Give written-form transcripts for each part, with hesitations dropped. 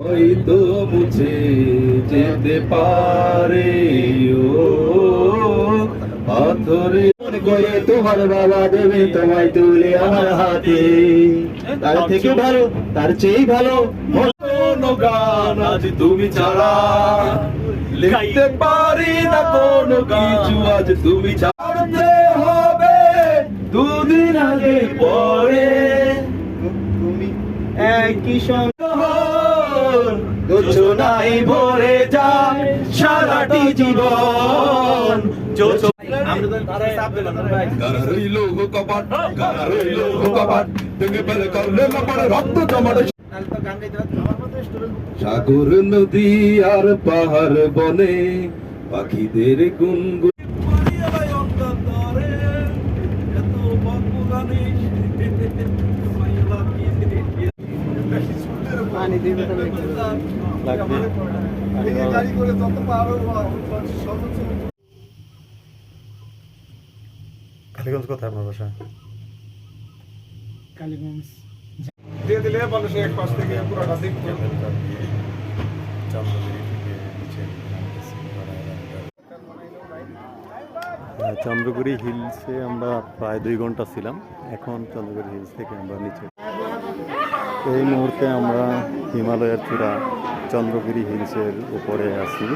হয়তো মুছে যেতে পারে ও পাথরে করে তোমার বাবা দেবে তোমায় তুলে আমার হাতে, তার থেকে ভালো তার চেয়ে ভালো কোনো গান আজ তুমি ছাড়া লিখতে পারি না, কোনো কিছু আজ তুমি ছাড়তে হবে দুদিন আগে পরে তুমি একই নাই ভরে যায় সারাটি জীবন। সাগর নদী আর পাহাড় বনে পাখিদের গুনগুন কালীগঞ্জ কোথায় আপনার বাসা? কালীগঞ্জ দিয়ে দিলে মানুষ এক পাশ থেকে পুরোটা দেখতে চন্দ্রগুড়ি হিলসে আমরা প্রায় 2 ঘন্টা ছিলাম। এখন চন্দ্রগুড়ি হিলস থেকে আমরা নিচে, এই মুহূর্তে আমরা হিমালয়ের চূড়া চন্দ্রগিরি হিলসের উপরে আছি।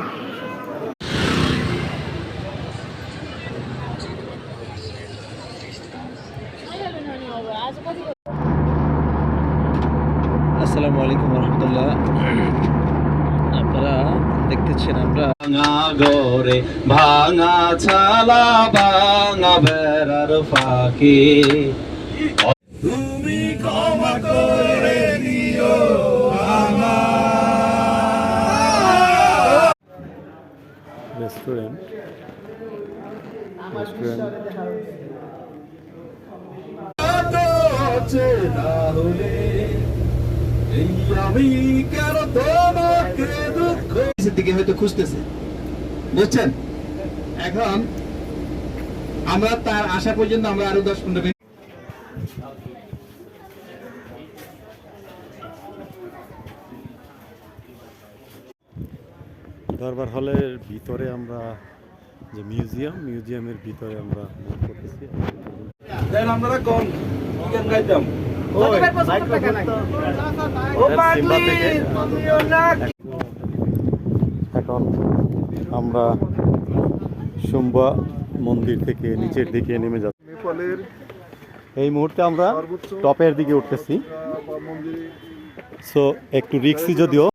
আসসালামু আলাইকুম রহমতুল্লাহ। আপনারা দেখতেছেন আমরা ভাঙা ঘরে ভাঙা ছালা ভাঙা বেড়ার ফাঁকে তুমি ক্ষমা করে দিও রেস্টুরেন্ট না হলে আমি কেন তোমাকে দুঃখ দিকে হয়তো খুঁজতেছে, বুঝছেন? এখন আমরা তার আশা পর্যন্ত আমরা আরো 10-15 মিনিট দরবার হলের ভিতরে আমরা যে মিউজিয়ামের ভিতরে আমরা করতেছি। আপনারা কোন গান গাইতাম এখন আমরা সুম্বা মন্দির থেকে নিচের দিকে নেমে যাচ্ছি। এই মুহূর্তে আমরা টপের দিকে উঠতেছি, সো একটু রিস্কি যদিও।